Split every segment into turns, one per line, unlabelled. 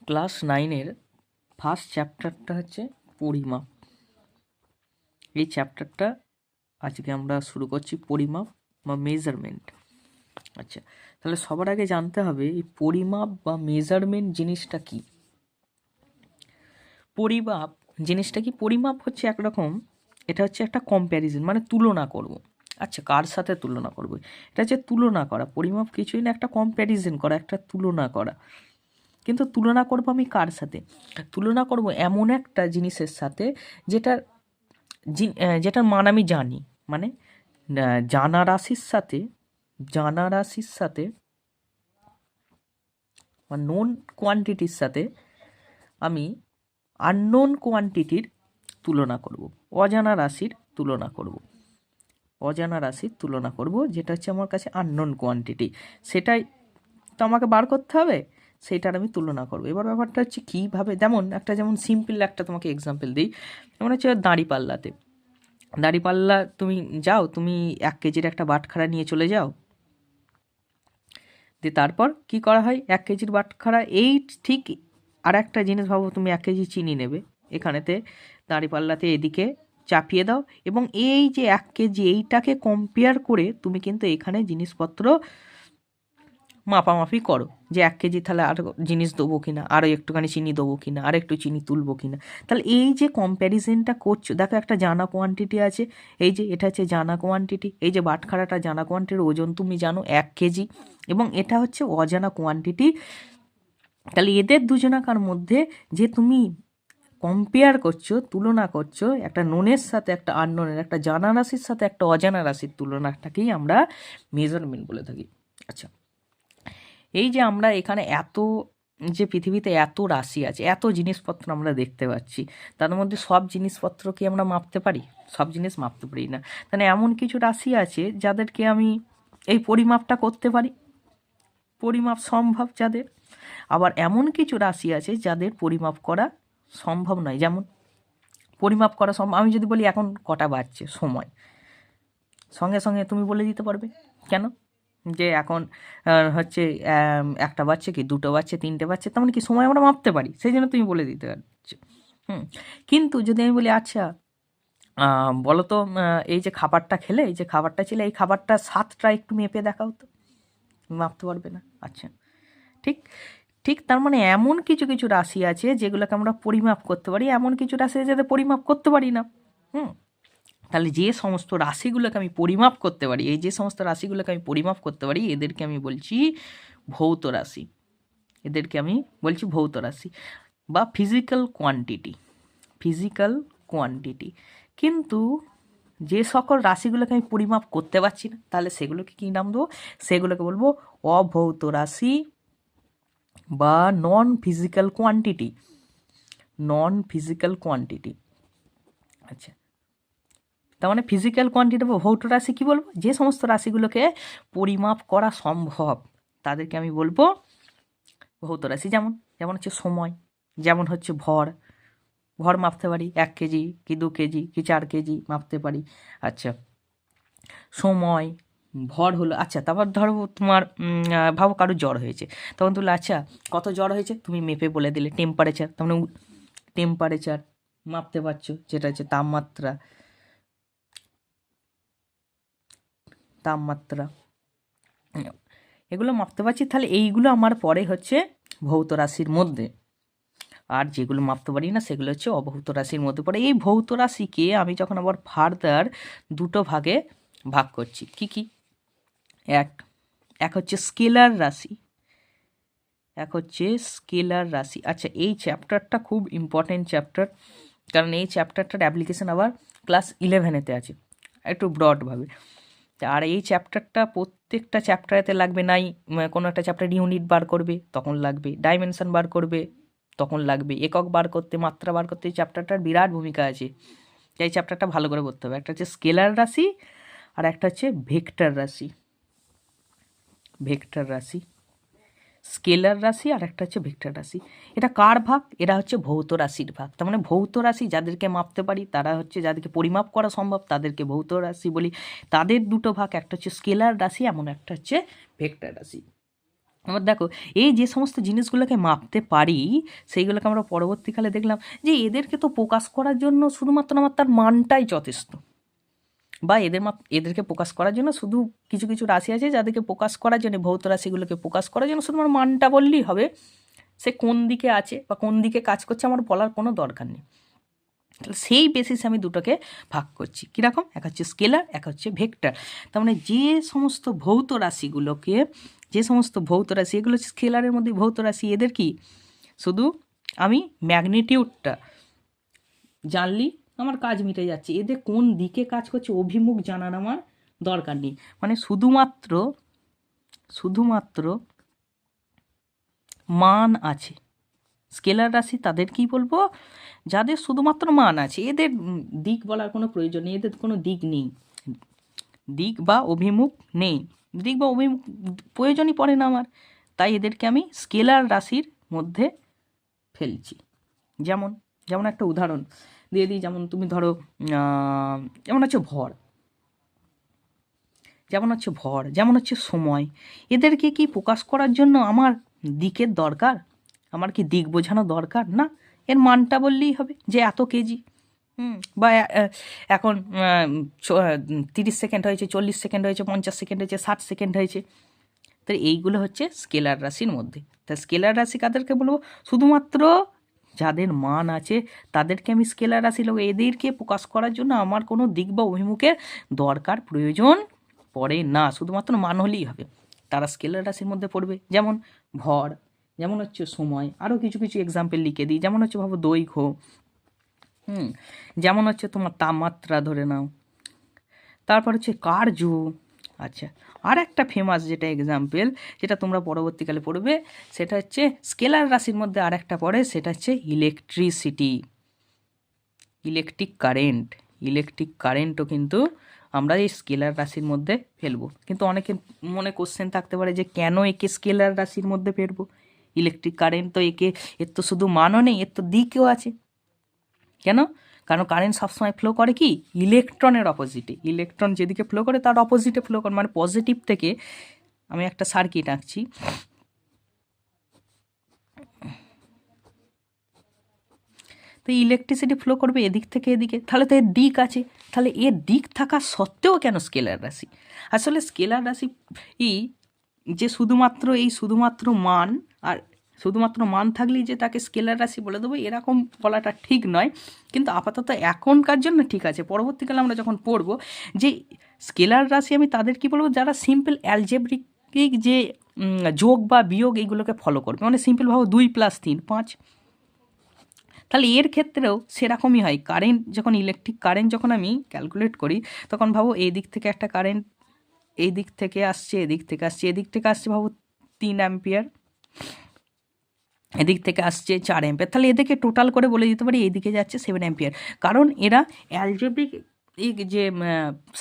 Class 9-এর first চ্যাপ্টারটা হচ্ছে পরিমাপ। এই চ্যাপ্টারটা আজকে আমরা শুরু করছি, পরিমাপ বা মেজারমেন্ট। আচ্ছা, তাহলে সবার আগে জানতে হবে এই পরিমাপ বা মেজারমেন্ট জিনিসটা কি। পরিমাপ জিনিসটা কি? পরিমাপ হচ্ছে একরকম, এটা হচ্ছে একটা কম্প্যারিজন, মানে তুলনা করব। আচ্ছা, কার সাথে তুলনা করব? এটা হচ্ছে তুলনা করা। পরিমাপ কিছুই না, একটা কম্প্যারিজন করা, একটা তুলনা করা। কিন্তু তুলনা করব আমি কার সাথে? তুলনা করব এমন একটা জিনিসের সাথে যেটার যেটার মান আমি জানি, মানে জানা রাশির সাথে বা নোন কোয়ান্টিটির সাথে আমি আননোন কোয়ান্টিটির তুলনা করব, অজানা রাশির তুলনা করব। যেটা হচ্ছে আমার কাছে আননোন কোয়ান্টিটি, সেটাই তো আমাকে বার করতে হবে, সেটার আমি তুলনা করবো। এবার ব্যাপারটা হচ্ছে কীভাবে, যেমন সিম্পল একটা তোমাকে এক্সাম্পল দিই। যেমন হচ্ছে দাঁড়িপাল্লা তুমি যাও, তুমি 1 কেজির একটা বাটখারা নিয়ে চলে যাও, দিয়ে তারপর কি করা হয়, 1 কেজির বাটখারা, এই ঠিক আর একটা জিনিস ভাবো, তুমি 1 কেজি চিনি নেবে, এখানেতে দাঁড়িপাল্লাতে এদিকে চাপিয়ে দাও, এবং এই যে 1 কেজি এইটাকে কম্পেয়ার করে তুমি কিন্তু এখানে জিনিসপত্র মাপামাপি করো, যে 1 কেজি তাহলে আরও জিনিস দেবো কিনা, আরও একটুখানি চিনি দেবো কিনা, আর একটু চিনি তুলবো কিনা। তাহলে এই যে কম্প্যারিজনটা করছো, দেখো একটা জানা কোয়ান্টিটি আছে, এই যে এটা হচ্ছে জানা কোয়ান্টিটি, এই যে বাটখারাটা জানা কোয়ান্টিটির ওজন তুমি জানো 1 কেজি, এবং এটা হচ্ছে অজানা কোয়ান্টিটি। তাহলে এদের দুজনাকার মধ্যে যে তুমি কম্পেয়ার করছো, তুলনা করছো, একটা নোনের সাথে একটা আননোনের, একটা জানা রাশির সাথে একটা অজানা রাশির তুলনাটাকেই আমরা মেজারমেন্ট বলে থাকি। আচ্ছা, এই যে আমরা এখানে যে পৃথিবীতে এত রাশি আছে, এত জিনিসপত্র আমরা দেখতে পাচ্ছি, তার মধ্যে সব জিনিসপত্র কি আমরা মাপতে পারি? সব জিনিস মাপতে পারি না। তাহলে এমন কিছু রাশি আছে যাদেরকে আমি এই পরিমাপটা করতে পারি, পরিমাপ সম্ভব যাদের। আবার এমন কিছু রাশি আছে যাদের পরিমাপ করা সম্ভব নয়। যেমন পরিমাপ করা সম্ভব, আমি যদি বলি এখন কটা বাজছে, সময়, সঙ্গে সঙ্গে তুমি বলে দিতে পারবে। কেন? যে এখন হচ্ছে 1টা বাজছে কি 2টো বাজছে 3টে বাজছে, তেমন কি সময় আমরা মাপতে পারি, সেই জন্য তুমি বলে দিতে পারছো। কিন্তু যদি আমি বলি আচ্ছা বলো তো, এই যে খাবারটা খেলে, এই যে খাবারটা ছিল, এই খাবারটা স্বাদটা একটু মেপে দেখাও তো, মাপতে পারবে না। আচ্ছা, ঠিক ঠিক তার মানে এমন কিছু কিছু রাশি আছে যেগুলোকে আমরা পরিমাপ করতে পারি, এমন কিছু রাশি আছে যাতে পরিমাপ করতে পারি না। তাহলে যে সমস্ত রাশিগুলোকে আমি পরিমাপ করতে পারি, এই যে সমস্ত রাশিগুলোকে আমি পরিমাপ করতে পারি, এদেরকে আমি বলছি ভৌত রাশি। বা ফিজিক্যাল কোয়ান্টিটি। কিন্তু যে সকল রাশিগুলোকে আমি পরিমাপ করতে পারছি না, তাহলে সেগুলোকে কী নাম দেবো? সেগুলোকে বলবো অভৌত রাশি বা নন ফিজিক্যাল কোয়ান্টিটি। আচ্ছা, তার মানে ফিজিক্যাল কোয়ান্টিটি বা ভৌত রাশি কী বলবো? যে সমস্ত রাশিগুলোকে পরিমাপ করা সম্ভব তাদেরকে আমি বলবো ভৌত রাশি। যেমন হচ্ছে সময়, যেমন হচ্ছে ভর মাপতে পারি, 1 কেজি কি 2 কেজি কি 4 কেজি মাপতে পারি। আচ্ছা, সময়, ভর হলো। আচ্ছা, তারপর ধরো তোমার ভাবো কারো জ্বর হয়েছে, তখন তুলে আচ্ছা কত জ্বর হয়েছে তুমি মেপে বলে দিলে। টেম্পারেচার, তার মানে টেম্পারেচার মাপতে পারছো, যেটা হচ্ছে তাপমাত্রা, এগুলো মাপতে পারছি। তাহলে এইগুলো আমার পরে হচ্ছে ভৌত রাশির মধ্যে। আর যেগুলো মাপতে পারি না সেগুলো হচ্ছে অভৌত রাশির মধ্যে পড়ে। এই ভৌত রাশিকে আমি যখন আবার ফার্দার 2টো ভাগে ভাগ করছি, কি এক হচ্ছে স্কেলার রাশি। আচ্ছা, এই চ্যাপ্টারটা খুব ইম্পর্টেন্ট চ্যাপ্টার, কারণ এই চ্যাপ্টারটার অ্যাপ্লিকেশন আবার ক্লাস 11-এতে আছে, একটু ব্রডভাবে। আর এই চ্যাপ্টারটা প্রত্যেকটা চ্যাপ্টারেতে লাগবে নাই, কোনো একটা চ্যাপ্টার ইউনিট বার করবে তখন লাগবে, ডাইমেনশন বার করবে তখন লাগবে, একক বার করতে, মাত্রা বার করতে এই চ্যাপ্টারটার বিরাট ভূমিকা আছে। এই চ্যাপ্টারটা ভালো করে পড়তে হবে। একটা হচ্ছে স্কেলার রাশি আর একটা হচ্ছে ভেক্টর রাশি। স্কেলার রাশি আর একটা হচ্ছে ভেক্টর রাশি। এটা কার ভাগ? এরা হচ্ছে ভৌত রাশির ভাগ। তার মানে ভৌত রাশি যাদেরকে মাপতে পারি, তারা হচ্ছে যাদেরকে পরিমাপ করা সম্ভব, তাদেরকে ভৌত রাশি বলি। তাদের 2টো ভাগ, একটা হচ্ছে স্কেলার রাশি, এমন একটা হচ্ছে ভেক্টর রাশি। আবার দেখো এই যে সমস্ত জিনিসগুলোকে মাপতে পারি সেইগুলোকে আমরা পরবর্তীকালে দেখলাম যে এদেরকে তো প্রকাশ করার জন্য শুধুমাত্র আমার তার মানটাই যথেষ্ট, বা এদেরকে প্রকাশ করার জন্য শুধু কিছু কিছু রাশি আছে যাদেরকে প্রকাশ করার জন্য, ভৌত রাশিগুলোকে প্রকাশ করার জন্য শুধু আমার মানটা বললেই হবে, সে কোন দিকে আছে বা কোন দিকে কাজ করছে আমার বলার কোনো দরকার নেই। তাহলে সেই বেসিসে আমি দুটোকে ভাগ করছি। কীরকম? এক হচ্ছে স্কেলার, এক হচ্ছে ভেক্টর। তার মানে যে সমস্ত ভৌত রাশিগুলোকে, যে সমস্ত ভৌত রাশি, এগুলো হচ্ছে স্কেলারের মধ্যে ভৌত রাশি, এদের কি শুধু আমি ম্যাগনিটিউডটা জানলি আমার কাজ মিটে যাচ্ছে, এদের কোন দিকে কাজ করছে অভিমুখ জানার আমার দরকার নেই। মানে শুধুমাত্র মান আছে। স্কেলার রাশি তাদের কি বলবো? যাদের শুধুমাত্র মান আছে, এদের দিক বলার কোনো প্রয়োজন নেই, এদের কোনো দিক নেই, দিক বা অভিমুখ নেই, দিক বা অভিমুখ প্রয়োজনই পড়ে না আমার, তাই এদেরকে আমি স্কেলার রাশির মধ্যে ফেলছি। যেমন যেমন একটা উদাহরণ দিয়ে দিই, যেমন তুমি ধরো যেমন হচ্ছে ভর, যেমন হচ্ছে সময়, এদেরকে কি প্রকাশ করার জন্য আমার দিকের দরকার? আমার কি দিক বোঝানো দরকার? না, এর মানটা বললেই হবে যে এত কেজি। বা এখন 30 সেকেন্ড হয়েছে, 40 সেকেন্ড হয়েছে, 50 সেকেন্ড হয়েছে, 60 সেকেন্ড হয়েছে। তো এইগুলো হচ্ছে স্কেলার রাশির মধ্যে। তা স্কেলার রাশি কাদেরকে বলবো? শুধুমাত্র যাদের মান আছে তাদেরকে আমি স্কেলার রাশি লোক। এদেরকে প্রকাশ করার জন্য আমার কোনো দিক বা অভিমুখের দরকার প্রয়োজন পড়ে না, শুধুমাত্র মান হলেই হবে, তারা স্কেলার রাশির মধ্যে পড়বে। যেমন ভর, যেমন হচ্ছে সময়, আরও কিছু কিছু এক্সাম্পল লিখে দিই, যেমন হচ্ছে ভাবো দৈর্ঘ্য, যেমন হচ্ছে তোমার তাপমাত্রা ধরে নাও, তারপর হচ্ছে কার্য। আচ্ছা, আর একটা ফেমাস যেটা এক্সাম্পল, যেটা তোমরা পরবর্তীকালে পড়বে, সেটা হচ্ছে স্কেলার রাশির মধ্যে আর একটা পড়ে, সেটা হচ্ছে ইলেকট্রিসিটি, ইলেকট্রিক কারেন্টও কিন্তু আমরা এই স্কেলার রাশির মধ্যে ফেলবো। কিন্তু অনেকের মনে কোশ্চেন থাকতে পারে যে কেন একে স্কেলার রাশির মধ্যে ফেলবো? ইলেকট্রিক কারেন্ট তো এর তো শুধু মানও নেই, এর তো দিকও আছে। কেন? কারণ কারেন্ট সবসময় ফ্লো করে কি ইলেকট্রনের অপোজিটে, ইলেকট্রন যেদিকে ফ্লো করে তার অপোজিটে ফ্লো করে, মানে পজিটিভ থেকে। আমি একটা সার্কিট আঁকছি, তো ইলেকট্রিসিটি ফ্লো করবে এদিক থেকে এদিকে, তাহলে তো এর দিক আছে। তাহলে এর দিক থাকা সত্ত্বেও কেন স্কেলার রাশি? আসলে স্কেলার রাশি যে শুধুমাত্র মান, আর শুধুমাত্র মান থাকলেই যে তাকে স্কেলার রাশি বলে দেবো এরকম বলাটা ঠিক নয়, কিন্তু আপাতত এখনকার জন্য ঠিক আছে। পরবর্তীকালে আমরা যখন পড়ব যে স্কেলার রাশি আমি তাদের কি বলবো, যারা সিম্পল অ্যালজেব্রিক যে যোগ বা বিয়োগ এইগুলোকে ফলো করবে, মানে সিম্পল ভাবো 2 + 3 5। তাহলে এর ক্ষেত্রেও সেরকমই হয়। কারেন্ট যখন, ইলেকট্রিক কারেন্ট যখন আমি ক্যালকুলেট করি, তখন ভাবো এই দিক থেকে একটা কারেন্ট এই দিক থেকে আসছে, এদিক থেকে আসছে ভাবো 3 অ্যাম্পিয়ার, এদিক থেকে আসছে 4 অ্যাম্পিয়ার। তাহলে এদেরকে টোটাল করে বলে দিতে পারি এইদিকে যাচ্ছে 7 অ্যাম্পিয়ার, কারণ এরা অ্যালজেব্রিক এই যে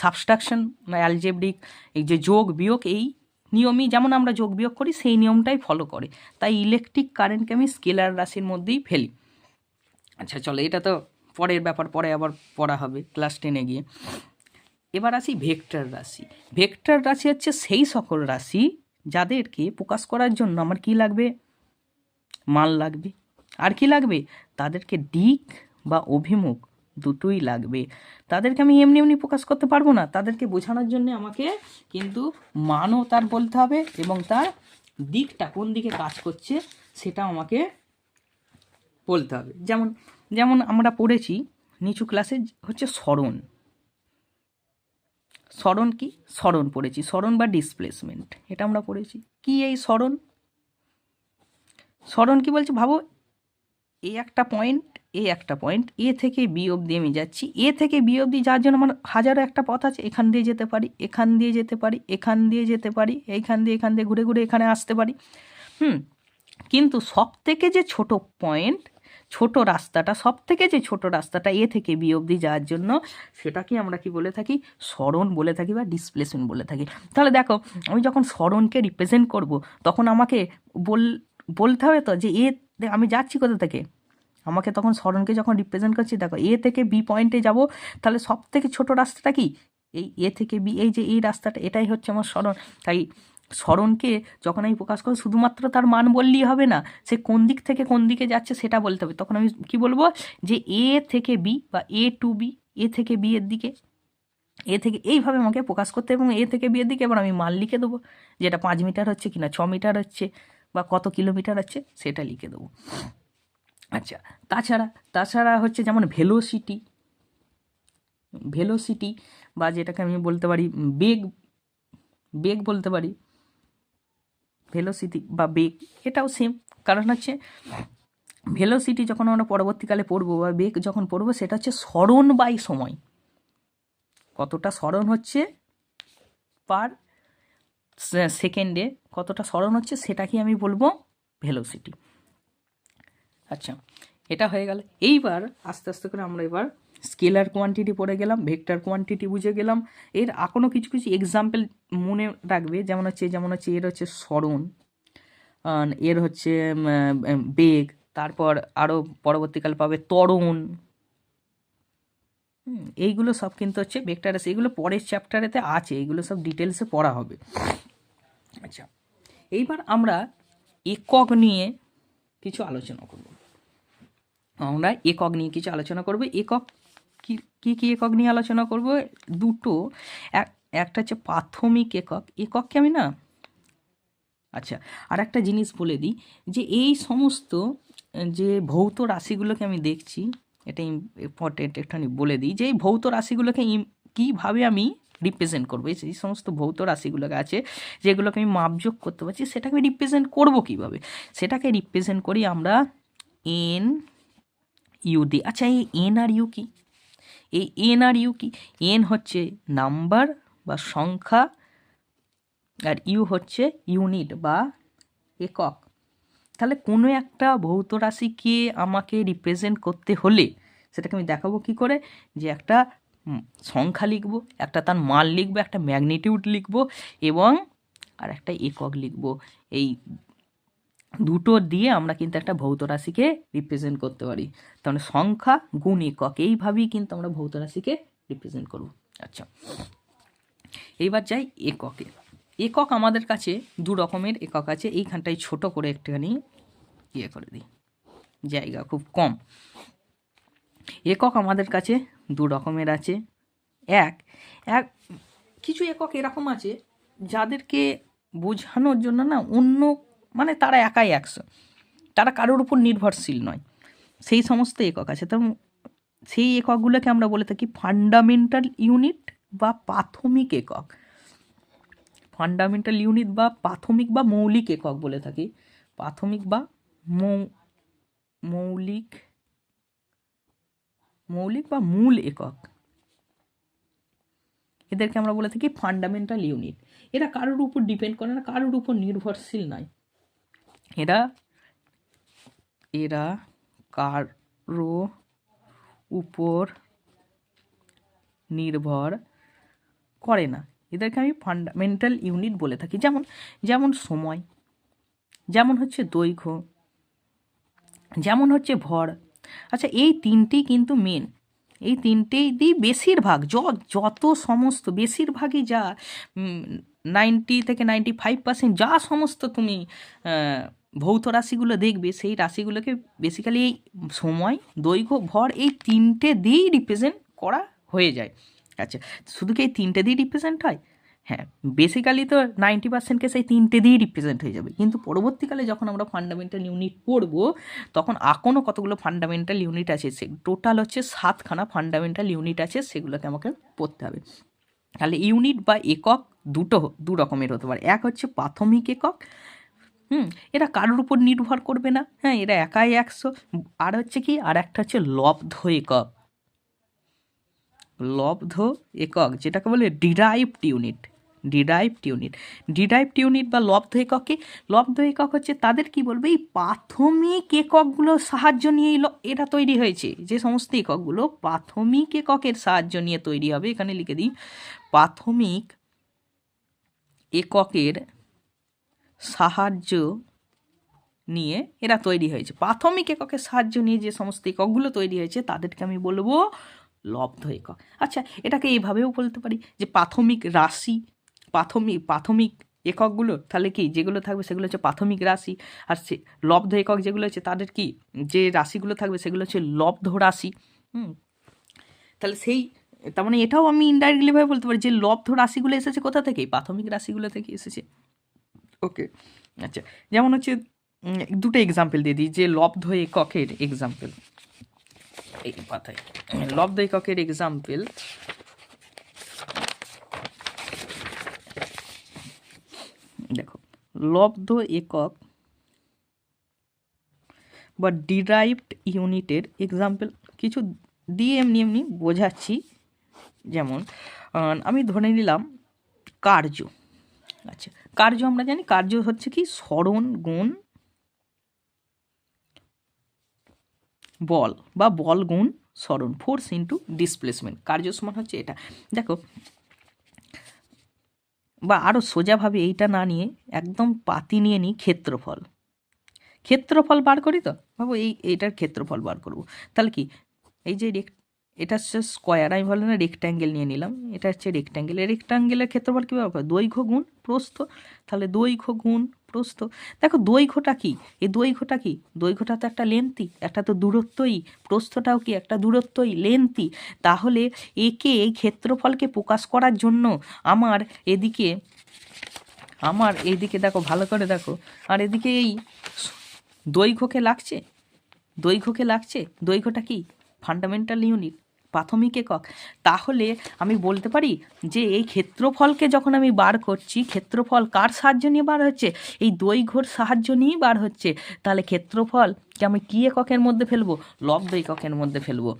সাবস্ট্রাকশন, অ্যালজেব্রিক এই যে যোগ বিয়োগ, এই নিয়মই যেমন আমরা যোগ বিয়োগ করি সেই নিয়মটাই ফলো করে। তাই ইলেকট্রিক কারেন্টকে আমি স্কেলার রাশির মধ্যেই ফেলি। আচ্ছা চলো, এটা তো পরের ব্যাপার, পরে আবার পড়া হবে ক্লাস 10-এ গিয়ে। এবার আসি ভেক্টর রাশি। ভেক্টর রাশি হচ্ছে সেই সকল রাশি যাদেরকে প্রকাশ করার জন্য আমার কি লাগবে? মান লাগবে। আর কি লাগবে? তাদেরকে দিক বা অভিমুখ দুটোই লাগবে। তাদেরকে আমি এমনি এমনি প্রকাশ করতে পারবো না, তাদেরকে বোঝানোর জন্য আমাকে কিন্তু মানও তার বলতে হবে, এবং তার দিকটা কোন দিকে কাজ করছে সেটা আমাকে বলতে হবে। যেমন যেমন আমরা পড়েছি নিচু ক্লাসে হচ্ছে স্মরণ। স্মরণ কি? স্মরণ পড়েছি, স্মরণ বা ডিসপ্লেসমেন্ট, এটা আমরা পড়েছি। কি এই স্মরণ? স্মরণ কি বলছে? ভাবো এই একটা পয়েন্ট এ থেকে বি অবধি আমি যাচ্ছি, এ থেকে বি অবধি যাওয়ার জন্য আমার হাজারো একটা পথ আছে, এখান দিয়ে যেতে পারি, এখান দিয়ে যেতে পারি, এখান দিয়ে যেতে পারি, এখান দিয়ে ঘুরে ঘুরে এখানে আসতে পারি। কিন্তু সব থেকে যে ছোট রাস্তাটা এ থেকে বি অবধি যাওয়ার জন্য, সেটাকে আমরা কি বলে থাকি? স্মরণ বলে থাকি বা ডিসপ্লেসমেন্ট বলে থাকি। তাহলে দেখো, আমি যখন স্মরণকে রিপ্রেজেন্ট করব, তখন আমাকে বলতে হবে তো যে আমি যাচ্ছি কোথা থেকে। আমাকে তখন স্মরণকে যখন রিপ্রেজেন্ট করছি, দেখো এ থেকে বি পয়েন্টে যাব, তাহলে সব থেকে ছোট রাস্তাটা কি? এই এ থেকে বি, এই যে এই রাস্তাটা, এটাই হচ্ছে আমার স্মরণ। তাই সরণকে যখন আমি প্রকাশ করব শুধুমাত্র তার মান বললেই হবে না, সে কোন দিক থেকে কোন দিকে যাচ্ছে সেটা বলতে হবে। তখন আমি কি বলবো, যে এ থেকে বি বা এ টু বি, এ থেকে বি এর দিকে, এ থেকে এইভাবে আমাকে প্রকাশ করতে, এবং এ থেকে বি এর দিকে এবার আমি মান লিখে দেবো, যেটা 5 মিটার হচ্ছে কিনা 6 মিটার হচ্ছে বা কত কিলোমিটার হচ্ছে সেটা লিখে দেবো। আচ্ছা, তাছাড়া তাছাড়া হচ্ছে যেমন ভেলোসিটি, ভেলোসিটি বা যেটাকে আমি বলতে পারি বেগ, বেগ বলতে পারি, ভেলোসিটি বা বেগ, এটাও সেম। কারণ হচ্ছে ভেলোসিটি যখন আমরা পরবর্তীকালে পড়বো বা বেগ যখন পড়বো সেটা হচ্ছে সরণ বাই সময়, কতটা সরণ হচ্ছে পার সেকেন্ডে, কতটা সরণ হচ্ছে সেটাকে আমি বলবো ভেলোসিটি। আচ্ছা, এটা হয়ে গেল। এইবার আস্তে আস্তে করে আমরা এবার স্কেলার কোয়ান্টিটি পড়ে গেলাম, ভেক্টর কোয়ান্টিটি বুঝে গেলাম। এর এখনও কিছু কিছু এক্সাম্পল মনে রাখবে, যেমন হচ্ছে এর হচ্ছে সরণ, এর হচ্ছে বেগ, তারপর আরও পরবর্তীকাল পাবে ত্বরণ, এইগুলো সব কিন্তু হচ্ছে ভেক্টর আছে, এগুলো পরের চ্যাপ্টারেতে আছে, এইগুলো সব ডিটেলসে পড়া হবে। আচ্ছা, এইবার আমরা একক নিয়ে কিছু আলোচনা করব, আমরা একক নিয়ে কিছু আলোচনা করব। একক কি কি একক নিয়ে আলোচনা করব? দুটো, একটা হচ্ছে প্রাথমিক একক, একককে আমি না, আচ্ছা, আর একটা জিনিস বলে দিই, যে এই সমস্ত যে ভৌত রাশিগুলোকে আমি দেখছি, এটা ইম্পর্টেন্ট একটুখানি বলে দিই, যে এই ভৌত রাশিগুলোকে কীভাবে আমি রিপ্রেজেন্ট করবো, এই সমস্ত ভৌত রাশিগুলোকে আছে যেগুলোকে আমি মাপযোগ করতে পারছি, সেটাকে আমি রিপ্রেজেন্ট করবো কীভাবে? সেটাকে রিপ্রেজেন্ট করি আমরা এন ইউ দিয়ে। আচ্ছা, এই এন আর ইউ কি? এই এন আর ইউ কি? এন হচ্ছে নাম্বার বা সংখ্যা, আর ইউ হচ্ছে ইউনিট বা একক। তাহলে কোনো একটা ভৌত রাশিকে আমাকে রিপ্রেজেন্ট করতে হলে সেটাকে আমি দেখাবো কি করে, যে একটা সংখ্যা লিখব, একটা তার মান লিখব, একটা ম্যাগনিটিউড লিখব, এবং আর একটা একক লিখব। এই দুটো দিয়ে আমরা কিন্তু একটা ভৌত রাশিকে রিপ্রেজেন্ট করতে পারি। তাহলে সংখ্যা গুণ একক, এইভাবেই কিন্তু আমরা ভৌত রাশিকে রিপ্রেজেন্ট করব। আচ্ছা, এইবার যাই এককে। একক আমাদের কাছে দু রকমের একক আছে, এইখানটায় ছোট করে একটুখানি ইয়ে করে দিই, জায়গা খুব কম। একক আমাদের কাছে দু রকমের আছে। এক কিছু একক এরকম আছে যাদেরকে বোঝানোর জন্য না অন্য, মানে তারা একাই 100, তারা কারোর উপর নির্ভরশীল নয়, সেই সমস্ত একক আছে। তো সেই এককগুলোকে আমরা বলে থাকি ফান্ডামেন্টাল ইউনিট বা প্রাথমিক একক। ফান্ডামেন্টাল ইউনিট বা প্রাথমিক বা মৌলিক একক বলে থাকি, প্রাথমিক বা মৌলিক বা মূল একক, এদেরকে আমরা বলে থাকি ফান্ডামেন্টাল ইউনিট। এরা কারোর উপর ডিপেন্ড করে না, কারোর উপর নির্ভরশীল নয়, এরা কারো উপর নির্ভর করে না, এদেরকে আমি ফান্ডামেন্টাল ইউনিট বলে থাকি। যেমন সময়, যেমন হচ্ছে দৈর্ঘ্য, যেমন হচ্ছে ভর। আচ্ছা, এই তিনটেই কিন্তু মেন, এই তিনটেই দিয়ে বেশিরভাগ যত সমস্ত বেশিরভাগই যা 90 থেকে 95% যা সমস্ত তুমি ভৌত রাশিগুলো দেখবে, সেই রাশিগুলোকে বেসিক্যালি এই সময়, দৈর্ঘ্য, ভর, এই তিনটে দিয়েই রিপ্রেজেন্ট করা হয়ে যায়। আচ্ছা, শুধু কি এই তিনটে দিয়েই রিপ্রেজেন্ট হয়? হ্যাঁ, বেসিক্যালি তো 90% কেস এই তিনটে দিয়েই রিপ্রেজেন্ট হয়ে যাবে, কিন্তু পরবর্তীকালে যখন আমরা ফান্ডামেন্টাল ইউনিট পড়বো তখন এখনও কতগুলো ফান্ডামেন্টাল ইউনিট আছে, সে টোটাল হচ্ছে 7খানা ফান্ডামেন্টাল ইউনিট আছে, সেগুলোকে আমাকে পড়তে হবে। তাহলে ইউনিট বা একক দু রকমের হতে পারে। এক হচ্ছে প্রাথমিক একক, এরা কারোর উপর নির্ভর করবে না, হ্যাঁ, এরা একাই 100। আর হচ্ছে কি, আর একটা হচ্ছে লব্ধ একক, লব্ধ একক যেটাকে বলে ডিরাইভড ইউনিট বা লব্ধ একক কি? লব্ধ একক হচ্ছে তাদের কি বলবে, এই প্রাথমিক এককগুলোর সাহায্য নিয়ে এটা তৈরি হয়েছে, যে সমস্ত এককগুলো প্রাথমিক এককের সাহায্য নিয়ে তৈরি হবে, এখানে লিখে দিই প্রাথমিক এককের সাহায্য নিয়ে এরা তৈরি হয়েছে। প্রাথমিক এককের সাহায্য নিয়ে যে সমস্ত এককগুলো তৈরি হয়েছে তাদেরকে আমি বলবো লব্ধ একক। আচ্ছা, এটাকে এইভাবেও বলতে পারি যে প্রাথমিক রাশি, প্রাথমিক এককগুলো তাহলে কি যেগুলো থাকবে সেগুলো হচ্ছে প্রাথমিক রাশি, আর সে লব্ধ একক যেগুলো হচ্ছে তাদের কি যে রাশিগুলো থাকবে সেগুলো হচ্ছে লব্ধ রাশি। তাহলে সেই তার মানে এটাও আমি ইনডাইরেক্টলিভাবে বলতে পারি যে লব্ধ রাশিগুলো এসেছে কোথা থেকে, প্রাথমিক রাশিগুলো থেকে এসেছে। ওকে, আচ্ছা, যেমন হচ্ছে দুটো এক্সাম্পল দিয়ে দিই যে লব্ধ এককের এক্সাম্পল এই পাতায়। লব্ধ এককের এক্সাম্পল দেখো, লব্ধ একক বা ডিরাইভড ইউনিটের এক্সাম্পল কিছু দিয়ে এমনি এমনি বোঝাচ্ছি। যেমন আমি ধরে নিলাম কার্য। আচ্ছা, কার্য আমরা জানি কার্য হচ্ছে কি সরণ গুণ বল বা বল গুণ সরণ, ফোর্স ইন্টু ডিসপ্লেসমেন্ট, কার্য সমান হচ্ছে এটা। দেখো, বা আরও সোজাভাবে এইটা না নিয়ে একদম পাতি নিয়ে নিই ক্ষেত্রফল। ক্ষেত্রফল বার করি তো ভাবো এইটার ক্ষেত্রফল বার করব, তাহলে কি এই যে এটা হচ্ছে স্কোয়ার, আমি ভাবলাম না রেক্ট্যাঙ্গেল নিয়ে নিলাম, এটা হচ্ছে রেক্ট্যাঙ্গেল। এই রেক্ট্যাঙ্গেলের ক্ষেত্রফল কী ব্যাপার, দৈর্ঘ্য গুণ প্রস্থ, তাহলে দৈর্ঘ্য গুণ প্রস্থ। দেখো দৈর্ঘ্যটা কি, এই দৈর্ঘ্যটা কি, দৈর্ঘ্যটা তো একটা লেন্থই, একটা তো দূরত্বই, প্রস্থটাও কি একটা দূরত্বই, লেন্থই। তাহলে একে এই ক্ষেত্রফলকে প্রকাশ করার জন্য আমার এইদিকে দেখো ভালো করে দেখো, আর এদিকে এই দৈর্ঘ্যকে লাগছে, দৈর্ঘ্যটা কি ফান্ডামেন্টাল ইউনিট, প্রাথমিক একক। তাহলে আমি বলতে পারি যে এই ক্ষেত্রফলকে যখন আমি বার করছি, ক্ষেত্রফল কার সাহায্য নিয়ে বার হচ্ছে, এই দৈর্ঘ্যর সাহায্য নিয়েই বার হচ্ছে। তাহলে ক্ষেত্রফলকে আমি কী এককের মধ্যে ফেলবো, লব্ধ এককের মধ্যে ফেলবো।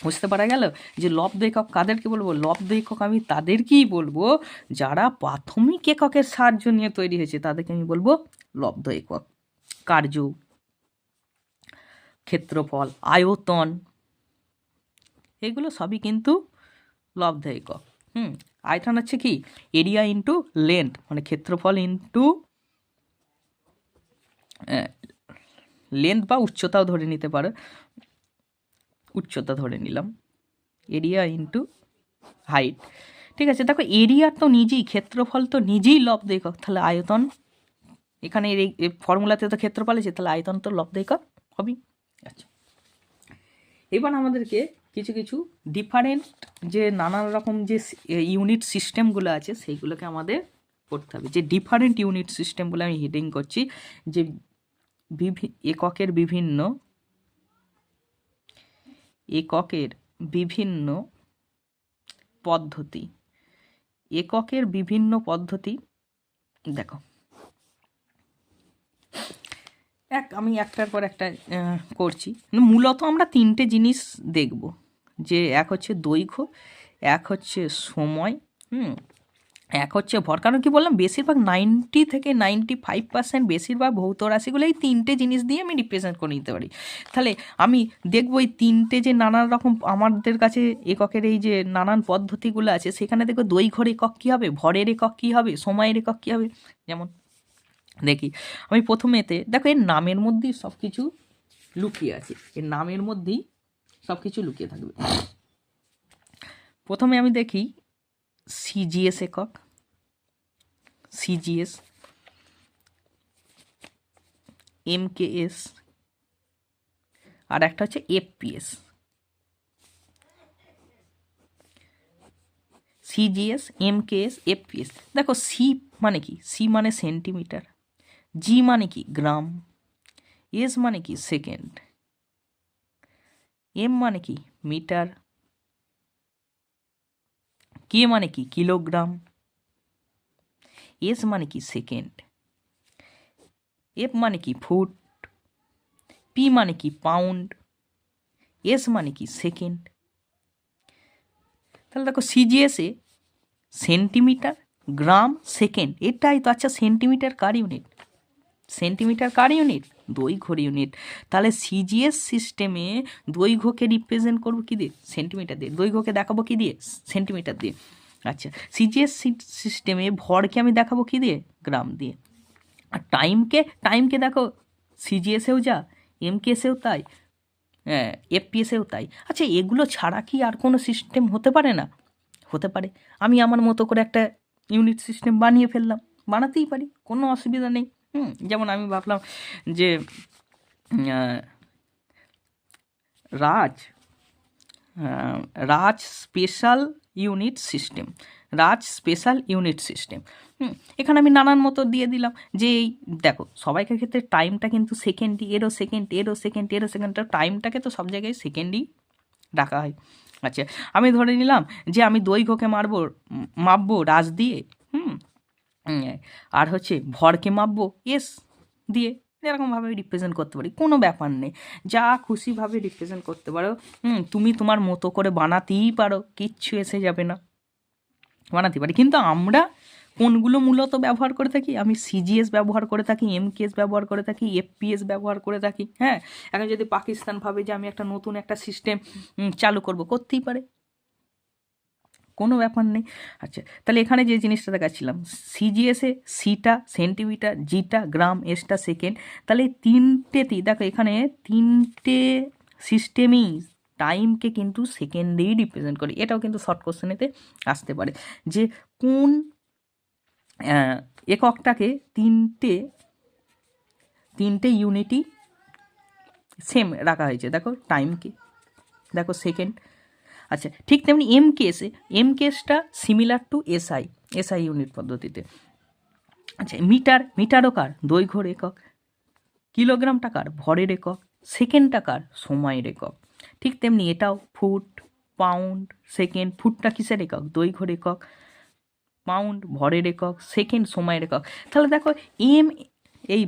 বুঝতে পারা গেল যে লব্ধ একক কাদেরকে বলবো, লব্ধ একক আমি তাদেরকেই বলবো যারা প্রাথমিক এককের সাহায্য নিয়ে তৈরি হয়েছে, তাদেরকে আমি বলবো লব্ধ একক। কার্য, ক্ষেত্রফল, আয়তন, এগুলো সবই কিন্তু লব্ধ একক। আয়তন হচ্ছে কি এরিয়া ইন্টু লেন্থ, মানে ক্ষেত্রফল ইন্টু লেন্থ বা উচ্চতাও ধরে নিতে পারো, উচ্চতা ধরে নিলাম, এরিয়া ইন্টু হাইট। ঠিক আছে, দেখো এরিয়া তো নিজেই, ক্ষেত্রফল তো নিজেই লব্ধ একক, তাহলে আয়তন এখানে এই ফর্মুলাতে তো ক্ষেত্রফল আছে, তাহলে আয়তন তো লব্ধ একক হবেই। আচ্ছা, এবার আমাদেরকে কিছু কিছু ডিফারেন্ট যে নানান রকম যে ইউনিট সিস্টেমগুলো আছে সেইগুলোকে আমাদের করতে হবে। যে ডিফারেন্ট ইউনিট সিস্টেমগুলো আমি হেডিং করছি, যে এককের বিভিন্ন পদ্ধতি, এককের বিভিন্ন পদ্ধতি। দেখো আমি একটার পর একটা করছি। মূলত আমরা তিনটে জিনিস দেখব, যে এক হচ্ছে দৈর্ঘ্য, এক হচ্ছে সময়, এক হচ্ছে ভর। কারণ কি বললাম, বেশিরভাগ 90 থেকে 95% বেশিরভাগ ভৌত রাশিগুলো এই তিনটে জিনিস দিয়ে আমি রিপ্রেজেন্ট করে নিতে পারি। তাহলে আমি দেখবো এই তিনটে যে নানান রকম আমাদের কাছে এককের এই যে নানান পদ্ধতিগুলো আছে, সেখানে দেখবো দৈর্ঘ্যের একক কী হবে, ভরের একক কী হবে, সময়ের একক কী হবে। যেমন দেখি আমি প্রথমেতে দেখো এর নামের মধ্যেই সব কিছু লুকিয়ে আছে, এর নামের মধ্যেই সব কিছু লুকিয়ে থাকবে। প্রথমে আমি দেখি সিজিএস একক, সিজিএস, এমকেএস, আর একটা হচ্ছে এফপিএস। CGS, MKS, FPS. দেখো সি মানে কি, সি মানে সেন্টিমিটার, জি মানে কি গ্রাম, এস মানে কি সেকেন্ড, এম মানে কি মিটার, কে মানে কি কিলোগ্রাম, এস মানে কি সেকেন্ড, এফ মানে কি ফুট, পি মানে কি পাউন্ড, এস মানে কি সেকেন্ড। তাহলে দেখো সিজিএসে সেন্টিমিটার, গ্রাম, সেকেন্ড, এটাই তো। আচ্ছা সেন্টিমিটার কার ইউনিট, সেন্টিমিটার কার ইউনিট, দৈর্ঘ্যর ইউনিট। তাহলে সিজিএস সিস্টেমে দৈর্ঘ্যকে রিপ্রেজেন্ট করবো কী দিয়ে, সেন্টিমিটার দিয়ে, দৈর্ঘ্যকে দেখাবো কী দিয়ে, সেন্টিমিটার দিয়ে। আচ্ছা সিজিএস সিস্টেমে ভরকে আমি দেখাবো কী দিয়ে, গ্রাম দিয়ে। আর টাইমকে দেখো সিজিএসেও যা, এমকেএসেও তাই, এফপিএসেও তাই। আচ্ছা এগুলো ছাড়া কি আর কোনো সিস্টেম হতে পারে না, হতে পারে। আমি আমার মতো করে একটা ইউনিট সিস্টেম বানিয়ে ফেললাম, বানাতেই পারি, কোনো অসুবিধা নেই। যেমন আমি ভাবলাম যে আহ, Raj Raj special unit system, রাজ স্পেশাল ইউনিট সিস্টেম। এখানে আমি নানান মতো দিয়ে দিলাম যে এই দেখো সবাইকার ক্ষেত্রে টাইমটা কিন্তু সেকেন্ডই, এরও সেকেন্ড, এরও সেকেন্ড, এরও সেকেন্ড, টাইমটাকে তো সব জায়গায় সেকেন্ডই রাখা হয়। আচ্ছা, আমি ধরে নিলাম যে আমি দৈর্ঘ্যকে মাপবো রাজ দিয়ে, আর হচ্ছে ভরকে মাপবো এস দিয়ে। এরকমভাবে রিপ্রেজেন্ট করতে পারি, কোনো ব্যাপার নেই, যা খুশিভাবে রিপ্রেজেন্ট করতে পারো। তুমি তোমার মতো করে বানাতেই পারো, কিচ্ছু এসে যাবে না, বানাতে পারি। কিন্তু আমরা কোনগুলো মূলত ব্যবহার করে থাকি? আমি সিজিএস ব্যবহার করে থাকি, এমকেএস ব্যবহার করে থাকি, এফপিএস ব্যবহার করে থাকি। হ্যাঁ, এখন যদি পাকিস্তান ভাবে যে আমি একটা নতুন একটা সিস্টেম চালু করব, করতেই পারে, কোনো ব্যাপার নেই। আচ্ছা, তাহলে এখানে যে জিনিসটা দেখাচ্ছিলাম, সিজিএসে সিটা সেন্টিমিটার, জিটা গ্রাম, এসটা সেকেন্ড, তাহলে তিনটেতেই দেখো এখানে তিনটে সিস্টেমই টাইমকে কিন্তু সেকেন্ডেই রিপ্রেজেন্ট করে। এটাও কিন্তু শর্ট কোশ্চেনেতে আসতে পারে যে কোন এককটাকে তিনটে ইউনিটই সেম রাখা হয়েছে। দেখো টাইমকে, দেখো সেকেন্ড। আচ্ছা, ঠিক তেমনি এমকেএসটা সিমিলার টু এসআই ইউনিট পদ্ধতিতে। আচ্ছা, মিটারও কার দৈর্ঘ্যর একক, কিলোগ্রাম টাকার ভরের একক, সেকেন্ড টাকার সময়ের একক। ঠিক তেমনি এটাও ফুট, পাউন্ড, সেকেন্ড। ফুটটা কিসের একক? দৈর্ঘ্যর একক। পাউন্ড ভরের একক, সেকেন্ড সময়ের একক। তাহলে দেখো এই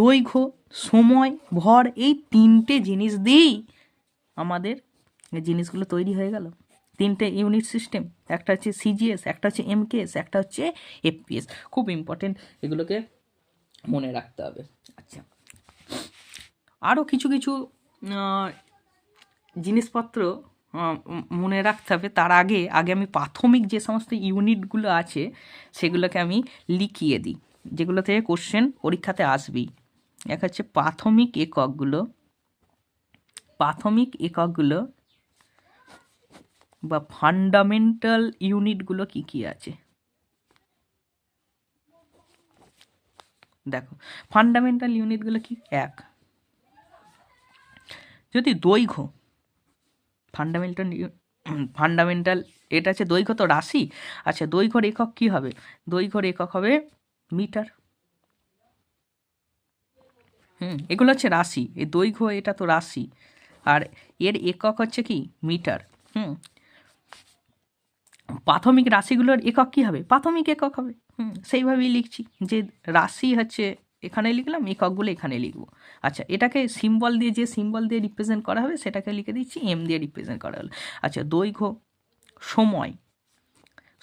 দৈর্ঘ্য, সময়, ভর, এই তিনটে জিনিস দিয়েই আমাদের জিনিসগুলো তৈরি হয়ে গেল। তিনটে ইউনিট সিস্টেম, একটা হচ্ছে সিজিএস, একটা হচ্ছে এমকেএস, একটা হচ্ছে এফপিএস। খুব ইম্পর্টেন্ট, এগুলোকে মনে রাখতে হবে। আচ্ছা, আরও কিছু কিছু জিনিসপত্র মনে রাখতে হবে। তার আগে আমি প্রাথমিক যে সমস্ত ইউনিটগুলো আছে সেগুলোকে আমি লিখিয়ে দিই, যেগুলো থেকে কোশ্চেন পরীক্ষাতে আসবেই। এক হচ্ছে প্রাথমিক এককগুলো বা ফান্ডামেন্টাল ইউনিটগুলো কি কি আছে। দেখো ফান্ডামেন্টাল ইউনিটগুলো কি? এক, যদি দৈর্ঘ্য, ফান্ডামেন্টাল এটা আছে দৈর্ঘ্য, তো রাশি। আচ্ছা, দৈর্ঘ্যর একক কি হবে? দৈর্ঘ্যর একক হবে মিটার। এগুলো হচ্ছে রাশি, এই দৈর্ঘ্য এটা তো রাশি, আর এর একক হচ্ছে কি? মিটার। প্রাথমিক রাশিগুলোর একক কি হবে? প্রাথমিক একক হবে। সেইভাবেই লিখছি যে রাশি হচ্ছে এখানে লিখলাম, এককগুলো এখানে লিখবো। আচ্ছা, এটাকে সিম্বল দিয়ে, যে সিম্বল দিয়ে রিপ্রেজেন্ট করা হবে সেটাকে লিখে দিচ্ছি এম দিয়ে রিপ্রেজেন্ট করা হলো। আচ্ছা, দৈর্ঘ্য,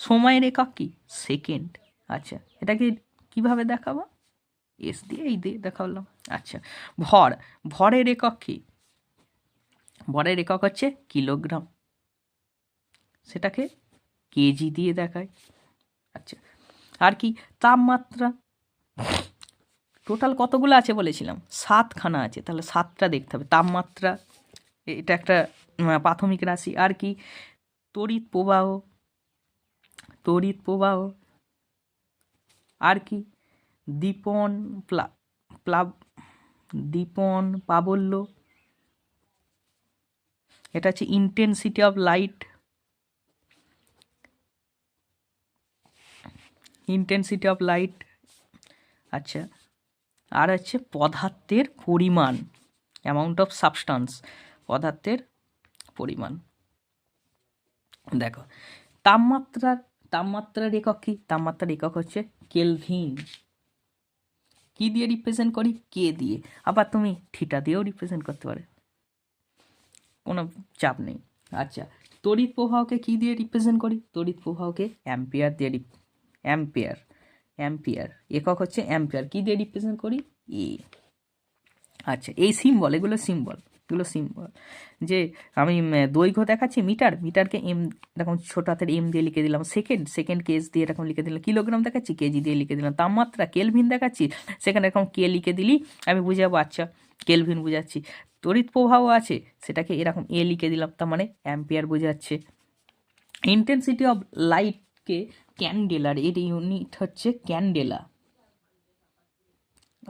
সময়ের একক কি? সেকেন্ড। আচ্ছা, এটাকে কিভাবে দেখাবো? এস দিয়ে, এই দিয়ে দেখালাম। আচ্ছা, ভরের একক কি? ভরের একক হচ্ছে কিলোগ্রাম, সেটাকে কেজি দিয়ে দেখায়। আচ্ছা, আর কি? তাপমাত্রা, টোটাল কতগুলো আছে বলেছিলাম? 7খানা আছে, তাহলে 7টা দেখতে হবে। তাপমাত্রা, এটা একটা প্রাথমিক রাশি। আর কি? তড়িৎ প্রবাহ, আর কি? দীপন দীপন প্রাবল্য, এটা হচ্ছে ইন্টেন্সিটি অফ লাইট, আচ্ছা, আর হচ্ছে পদার্থের পরিমাণ, অ্যামাউন্ট অফ সাবস্টান্স, পদার্থের পরিমাণ। দেখো তাপমাত্রার একক কি? তাপমাত্রার একক হচ্ছে কেলভিন। কি দিয়ে রিপ্রেজেন্ট করি? কে দিয়ে। আবার তুমি থিটা দিয়েও রিপ্রেজেন্ট করতে পারে, কোনো চাপ নেই। আচ্ছা, তড়িৎ প্রবাহকে কি দিয়ে রিপ্রেজেন্ট করি? তড়িৎ প্রবাহকে অ্যাম্পিয়ার দিয়ে অ্যাম্পিয়ার একক হচ্ছে অ্যাম্পিয়ার। কি দিয়ে রিপ্রেজেন্ট করি? এ। আচ্ছা, এই সিম্বল, এগুলো সিম্বল যে আমি দৈর্ঘ্য দেখাচ্ছি মিটারকে এম, এরকম ছোট হাতের এম দিয়ে লিখে দিলাম। সেকেন্ড কেজ দিয়ে এরকম লিখে দিলাম। কিলোগ্রাম দেখাচ্ছি, কেজি দিয়ে লিখে দিলাম। তাপমাত্রা কেলভিন দেখাচ্ছি, সেখানে এরকম কে লিখে দিলি আমি বুঝে যাবো, আচ্ছা কেলভিন বুঝাচ্ছি। তড়িৎ প্রবাহ আছে, সেটাকে এরকম এ লিখে দিলাম, তার মানে অ্যাম্পিয়ার বোঝাচ্ছে। ইন্টেন্সিটি অফ লাইট আজকে ক্যান্ডেলার এর ইউনিট হচ্ছে ক্যান্ডেলা।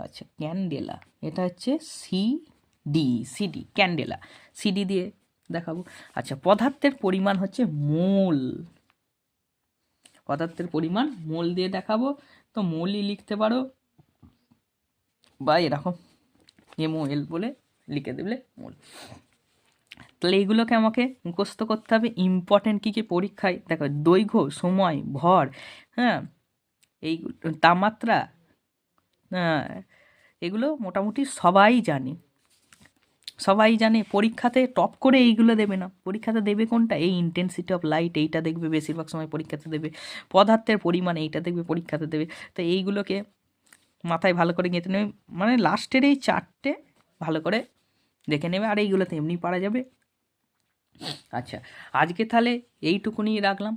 আচ্ছা ক্যান্ডেলা, এটা হচ্ছে সিডি ক্যান্ডেলা, সিডি দিয়ে দেখাবো। আচ্ছা পদার্থের পরিমাণ হচ্ছে মোল, পদার্থের পরিমাণ মোল দিয়ে দেখাবো। তো মোলই লিখতে পারো বা এরকম MOL বলে লিখে দেবে মোল। তাহলে এইগুলোকে আমাকে মুখস্থ করতে হবে। ইম্পর্টেন্ট কী কী পরীক্ষায় দেখো, দৈর্ঘ্য, সময়, ভর, হ্যাঁ এই তাপমাত্রা, এগুলো মোটামুটি সবাই জানে, সবাই জানে। পরীক্ষাতে টপ করে এইগুলো দেবে না, পরীক্ষাতে দেবে কোনটা, এই ইন্টেন্সিটি অফ লাইট, এইটা দেখবে বেশিরভাগ সময় পরীক্ষাতে দেবে। পদার্থের পরিমাণ এইটা দেখবে পরীক্ষাতে দেবে। তো এইগুলোকে মাথায় ভালো করে গেঁথে নেবে, মানে লাস্টের এই 4টে ভালো করে দেখে নেবে, আর এইগুলোতে এমনি পারা যাবে। আচ্ছা আজকে তাহলে এইটুকুনি রাখলাম।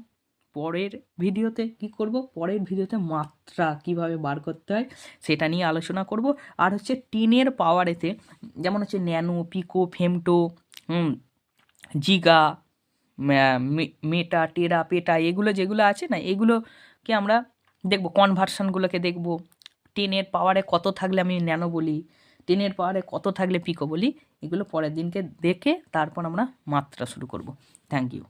পরের ভিডিওতে কি করব, পরের ভিডিওতে মাত্রা কিভাবে বার করতে হয় সেটা নিয়ে আলোচনা করব। আর হচ্ছে 10 পাওয়ারেতে যেমন হচ্ছে ন্যানো, পিকো, ফেমটো, জিগা, মেটা, টেরা, পেটা, এগুলো যেগুলো আছে না, এগুলোকে আমরা দেখব, কনভার্সানগুলোকে দেখব। 10 পাওয়ারে কত থাকলে আমি ন্যানো বলি, 10 পাওয়ারে কত থাকলে পিকো বলি, এগুলো পরের দিনকে দেখে তারপর আমরা মাত্রা শুরু করব। Thank you.